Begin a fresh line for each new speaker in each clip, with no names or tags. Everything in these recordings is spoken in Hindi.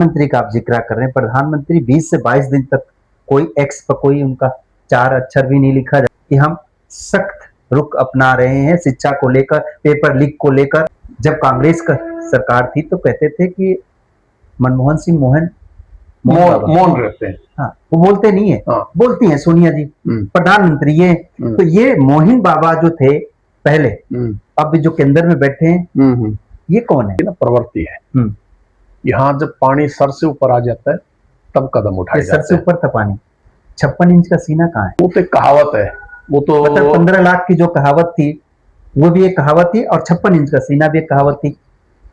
मंत्री का आप जिक्र कर रहे हैं, प्रधानमंत्री 20 से 22 दिन तक कोई एक्स पर कोई उनका 4 अक्षर भी नहीं लिखा जाए कि हम सख्त रुख अपना रहे हैं शिक्षा को लेकर, पेपर लीक को लेकर। जब कांग्रेस का सरकार थी तो कहते थे कि मनमोहन सिंह
मौन रहते हैं।
हाँ, वो बोलते नहीं है।
हाँ।
बोलती हैं सोनिया जी प्रधानमंत्री ये। तो ये मोहन बाबा जो थे पहले, अब जो केंद्र में बैठे हैं, ये कौन है?
ना प्रवृत्ति है। यहाँ जब पानी सर से ऊपर आ जाता है तब कदम उठाया जाता है।
सर से ऊपर था पानी। 56 इंच का सीना कहाँ है?
वो तो एक कहावत है। वो तो
मतलब 15 लाख की जो कहावत थी वो भी एक कहावत थी और 56 इंच का सीना भी एक कहावत थी,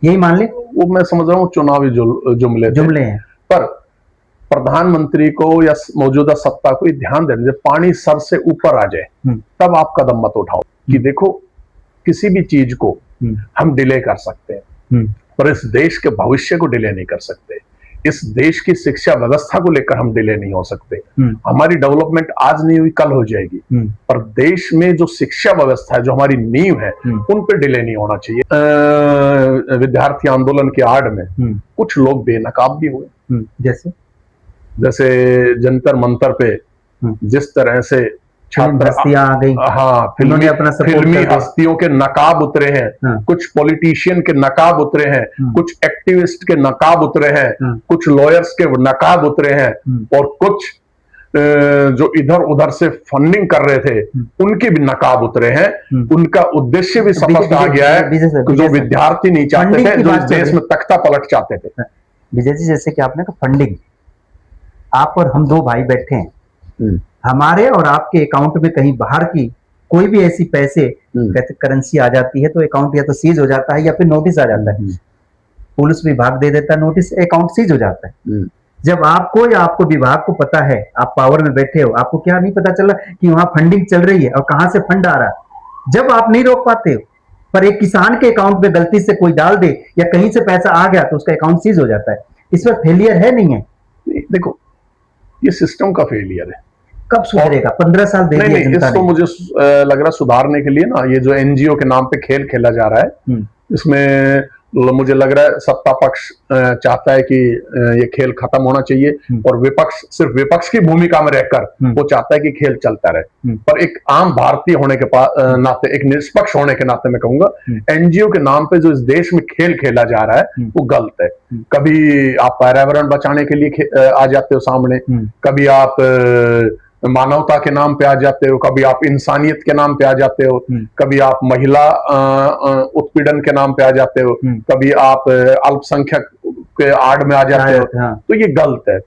यही मान ले।
वो मैं समझ रहा हूँ चुनावी जुमले हैं। पर प्रधानमंत्री को या मौजूदा सत्ता को ध्यान देना, जब पानी सर से ऊपर आ जाए तब आप कदम मत उठाओ। कि देखो, किसी भी चीज को हम डिले कर सकते हैं पर इस देश के भविष्य को डिले नहीं कर सकते। इस देश की शिक्षा व्यवस्था को लेकर हम डिले नहीं हो सकते। हमारी डेवलपमेंट आज नहीं हुई कल हो जाएगी, पर देश में जो शिक्षा व्यवस्था है, जो हमारी नींव है, उन पे डिले नहीं होना चाहिए। विद्यार्थी आंदोलन की आड़ में कुछ लोग बेनकाब भी हुए। जैसे जंतर मंतर पे जिस तरह से छात्र
आ गई,
हाँ, फिल्मी हस्तियों के नकाब उतरे हैं, कुछ पॉलिटिशियन के नकाब उतरे हैं, कुछ एक्टिविस्ट के नकाब उतरे हैं, कुछ लॉयर्स के नकाब उतरे हैं, और कुछ जो इधर उधर से फंडिंग कर रहे थे उनके भी नकाब उतरे हैं। उनका उद्देश्य भी स्पष्ट आ गया है, जो विद्यार्थी नहीं चाहते थे, जो इस देश में तख्ता पलट चाहते थे।
विजय जी, जैसे कि आपने कहा फंडिंग, आप और हम दो भाई बैठे हैं, हमारे और आपके अकाउंट में कहीं बाहर की कोई भी ऐसी पैसे करेंसी आ जाती है तो अकाउंट या तो सीज हो जाता है या फिर नोटिस आ जाता है, पुलिस विभाग दे देता है नोटिस, अकाउंट सीज हो जाता है। जब आपको या आपको विभाग को पता है, आप पावर में बैठे हो, आपको क्या नहीं पता चला कि वहां फंडिंग चल रही है और कहां से फंड आ रहा है? जब आप नहीं रोक पाते हो, पर एक किसान के अकाउंट में गलती से कोई डाल दे या कहीं से पैसा आ गया तो उसका अकाउंट सीज हो जाता है। इस पर फेलियर है नहीं है?
देखो, ये सिस्टम का फेलियर है।
कब सुधरेगा? 15 साल दे दिए जनता ने।
इसको मुझे लग रहा है सुधारने के लिए ना, ये जो एनजीओ के नाम पे खेल खेला जा रहा है, इसमें मुझे लग रहा है सत्ता पक्ष चाहता है कि ये खेल खत्म होना चाहिए, और विपक्ष सिर्फ विपक्ष की भूमिका में रहकर वो चाहता है कि खेल चलता रहे। पर एक आम भारतीय होने के नाते, एक निष्पक्ष होने के नाते मैं कहूंगा, एनजीओ के नाम पे जो इस देश में खेल खेला जा रहा है वो गलत है। कभी आप पर्यावरण बचाने के लिए आ जाते हो सामने, कभी आप मानवता के नाम पे आ जाते हो, कभी आप इंसानियत के नाम पे आ जाते हो, कभी आप महिला उत्पीड़न के नाम पे आ जाते हो, कभी आप अल्पसंख्यक के आड़ में आ जाते हो। तो ये गलत है,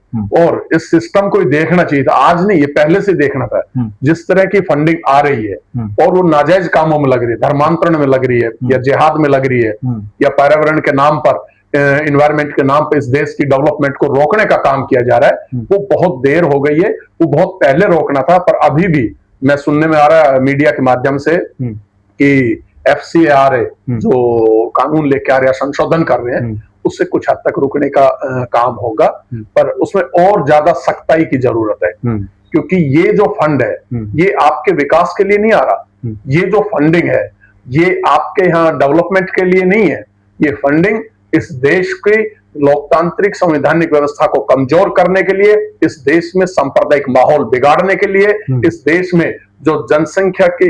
और इस सिस्टम को देखना चाहिए था। आज नहीं, ये पहले से देखना था। जिस तरह की फंडिंग आ रही है और वो नाजायज कामों में लग रही है, धर्मांतरण में लग रही है, या जिहाद में लग रही है, या पर्यावरण के नाम पर, इन्वायरमेंट के नाम पर इस देश की डेवलपमेंट को रोकने का काम किया जा रहा है, वो बहुत देर हो गई है। वो बहुत पहले रोकना था, पर अभी भी मैं सुनने में आ रहा है मीडिया के माध्यम से कि FCRA जो कानून लेके आ रहे हैं, संशोधन कर रहे हैं, उससे कुछ हद तक रुकने का काम होगा, पर उसमें और ज्यादा सख्ताई की जरूरत है। क्योंकि ये जो फंड है, ये आपके विकास के लिए नहीं आ रहा। ये जो फंडिंग है, ये आपके यहाँ डेवलपमेंट के लिए नहीं है। ये फंडिंग इस देश की लोकतांत्रिक संवैधानिक व्यवस्था को कमजोर करने के लिए, इस देश में सांप्रदायिक माहौल बिगाड़ने के लिए, इस देश में जो जनसंख्या की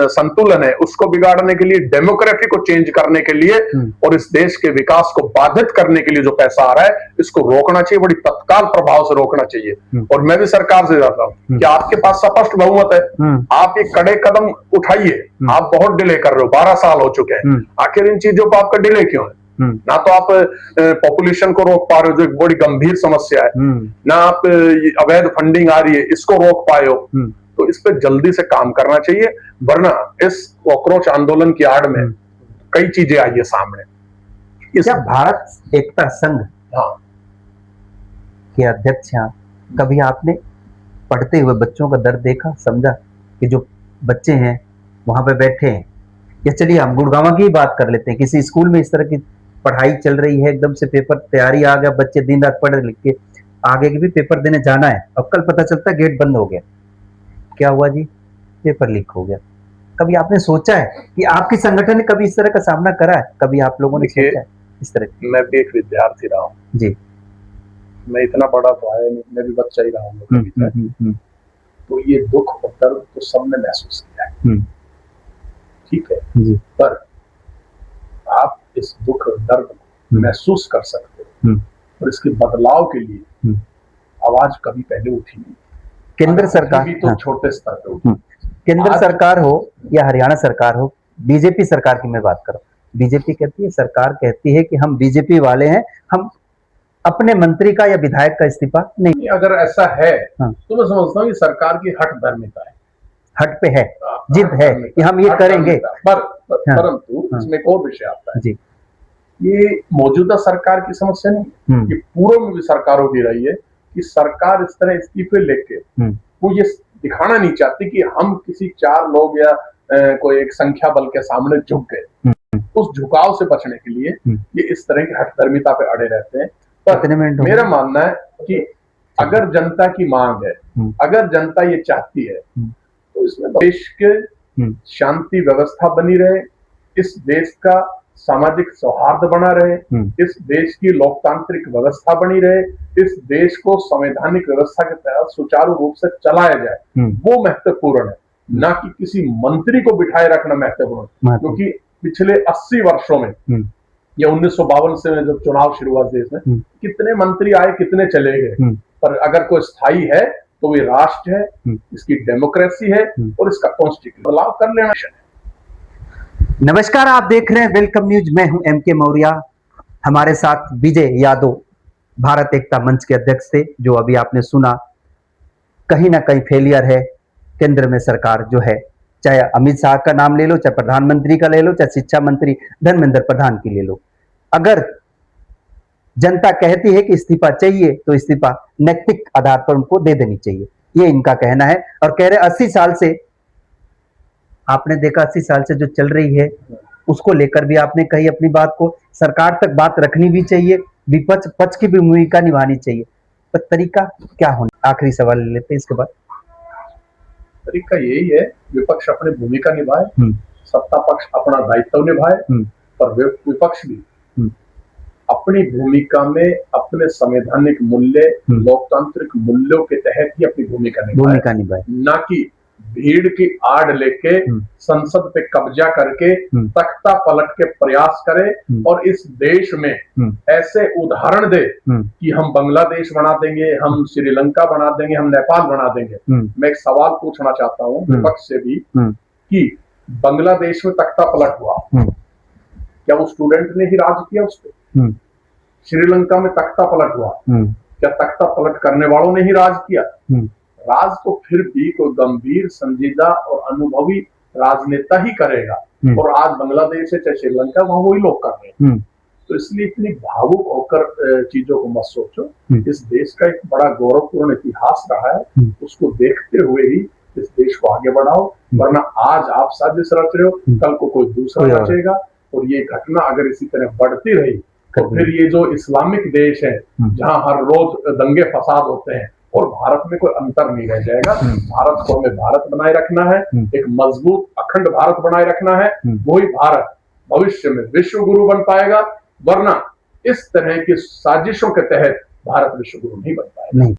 संतुलन है उसको बिगाड़ने के लिए, डेमोग्राफी को चेंज करने के लिए, और इस देश के विकास को बाधित करने के लिए जो पैसा आ रहा है, इसको रोकना चाहिए, बड़ी तत्काल प्रभाव से रोकना चाहिए। और मैं भी सरकार से जाता हूं कि आपके पास स्पष्ट बहुमत है, आप ये कड़े कदम उठाइए। आप बहुत डिले कर रहे हो, 12 साल हो चुके हैं, आखिर इन चीजों पर आपका डिले क्यों है? ना तो आप पॉपुलेशन को रोक पा रहे हो, जो एक बड़ी गंभीर समस्या है, ना आप अवैध फंडिंग आ रही है इसको रोक पाए हो। तो इस पे जल्दी से काम करना चाहिए, वरना इस कॉकरोच आंदोलन की आड़ में कई चीजें आई है सामने।
क्या भारत एकता संघ के अध्यक्ष हैं, कभी आपने पढ़ते हुए बच्चों का दर्द देखा, समझा कि जो बच्चे हैं वहां पे बैठे हैं? या चलिए हम गुड़गांव की बात कर लेते हैं, किसी स्कूल में इस तरह की पढ़ाई चल रही है, एकदम से पेपर तैयारी आ गया, बच्चे दिन रात पढ़ लिख के आगे के भी पेपर देने जाना है, अब कल पता चलता है गेट बंद हो गया। क्या हुआ जी? पेपर लीक हो गया। कभी आपने सोचा है कि आपकी संगठन ने कभी इस तरह का सामना करा है? कभी आप लोगों ने सोचा है इस तरह?
मैं भी एक विद्यार्थी रहा हूँ
जी,
मैं इतना बड़ा तो आया नहीं, मैं भी बच्चा ही रहा हूँ कभी तक। तो ये दुख और दर्द तो सबने महसूस किया है, ठीक है
जी।
पर आप इस दुख और दर्द को महसूस कर सकते हो और इसके बदलाव के लिए आवाज कभी पहले उठी नहीं।
केंद्र सरकार
भी तो छोटे स्तर पे उठी।
केंद्र सरकार हो या हरियाणा सरकार हो, बीजेपी सरकार की मैं बात कर रहा हूँ। बीजेपी कहती है, सरकार कहती है कि हम बीजेपी वाले हैं, हम अपने मंत्री का या विधायक का इस्तीफा नहीं।
अगर ऐसा है तो मैं समझता हूँ कि सरकार की हठधर्मिता है,
हट पे है, जिद है कि हम ये करेंगे।
परंतु इसमें एक और विषय आता है
जी,
ये मौजूदा सरकार की समस्या नहीं, ये पूर्व में भी सरकारों की रही है कि सरकार इस तरह इस्तीफे लेके वो ये दिखाना नहीं चाहती कि हम किसी 4 लोग या कोई एक संख्या बल के सामने झुक गए। उस झुकाव से बचने के लिए ये इस तरह की हठधर्मिता पे अड़े रहते हैं। पर मेरा मानना है कि अगर जनता की मांग है, अगर जनता ये चाहती है तो इसमें देश के शांति व्यवस्था बनी रहे, इस देश का सामाजिक सौहार्द बना रहे, इस देश की लोकतांत्रिक व्यवस्था बनी रहे, इस देश को संवैधानिक व्यवस्था के तहत सुचारू रूप से चलाया जाए, वो महत्वपूर्ण है, ना कि किसी मंत्री को बिठाए रखना महत्वपूर्ण। क्योंकि पिछले 80 वर्षों में या 1952 से जब चुनाव शुरू हुआ देश में, कितने मंत्री आए, कितने चले गए, पर अगर कोई स्थायी है तो ये राष्ट्र है, इसकी डेमोक्रेसी है और इसका कॉन्स्टिट्यूशन बदलाव कर लेना चाहिए।
नमस्कार, आप देख रहे हैं वेलकम न्यूज। मैं हूं एम के मौर्य। हमारे साथ विजय यादव, भारत एकता मंच के अध्यक्ष थे, जो अभी आपने सुना। कहीं ना कहीं फेलियर है केंद्र में सरकार जो है, चाहे अमित शाह का नाम ले लो, चाहे प्रधानमंत्री का ले लो, चाहे शिक्षा मंत्री धर्मेंद्र प्रधान की ले लो। अगर जनता कहती है कि इस्तीफा चाहिए तो इस्तीफा नैतिक आधार पर उनको दे देनी चाहिए, ये इनका कहना है। और कह रहे 80 साल से आपने देखा, 80 साल से जो चल रही है उसको लेकर भी आपने कही अपनी बात को। सरकार तक बात रखनी भी चाहिए, विपक्ष पक्ष की भी भूमिका निभानी चाहिए, पर तरीका क्या होना? आखिरी सवाल ले लेते हैं, इसके बाद
तरीका यही है, विपक्ष अपनी भूमिका निभाए, सत्ता पक्ष अपना दायित्व निभाए, पर विपक्ष भी अपनी भूमिका में अपने संवैधानिक मूल्य, लोकतांत्रिक मूल्यों के तहत ही अपनी भूमिका निभाए, ना कि भीड़ की आड़ लेके संसद पे कब्जा करके तख्ता पलट के प्रयास करे और इस देश में ऐसे उदाहरण दे कि हम बांग्लादेश बना देंगे, हम श्रीलंका बना देंगे, हम नेपाल बना देंगे। मैं एक सवाल पूछना चाहता हूँ विपक्ष से भी कि बांग्लादेश में तख्ता पलट हुआ, क्या वो स्टूडेंट ने ही राज किया उस पर? श्रीलंका में तख्ता पलट हुआ, क्या तख्ता पलट करने वालों ने ही राज किया? राज तो फिर भी कोई गंभीर, संजीदा और अनुभवी राजनेता ही करेगा, और आज बांग्लादेश है चाहे श्रीलंका, वहां वही लोग कर रहे हैं। तो इसलिए इतनी भावुक होकर चीजों को मत सोचो। इस देश का एक बड़ा गौरवपूर्ण इतिहास रहा है, उसको देखते हुए ही इस देश को आगे बढ़ाओ, वरना आज आप साजिश रच रहे हो, कल को कोई दूसरा रचेगा, और ये घटना अगर इसी तरह बढ़ती रही तो फिर ये जो इस्लामिक देश है जहां हर रोज दंगे फसाद होते हैं, और भारत में कोई अंतर नहीं रह जाएगा। भारत को हमें भारत बनाए रखना है, एक मजबूत अखंड भारत बनाए रखना है, वही भारत भविष्य में विश्व गुरु बन पाएगा, वरना इस तरह की साजिशों के तहत भारत विश्व गुरु नहीं बन पाएगा।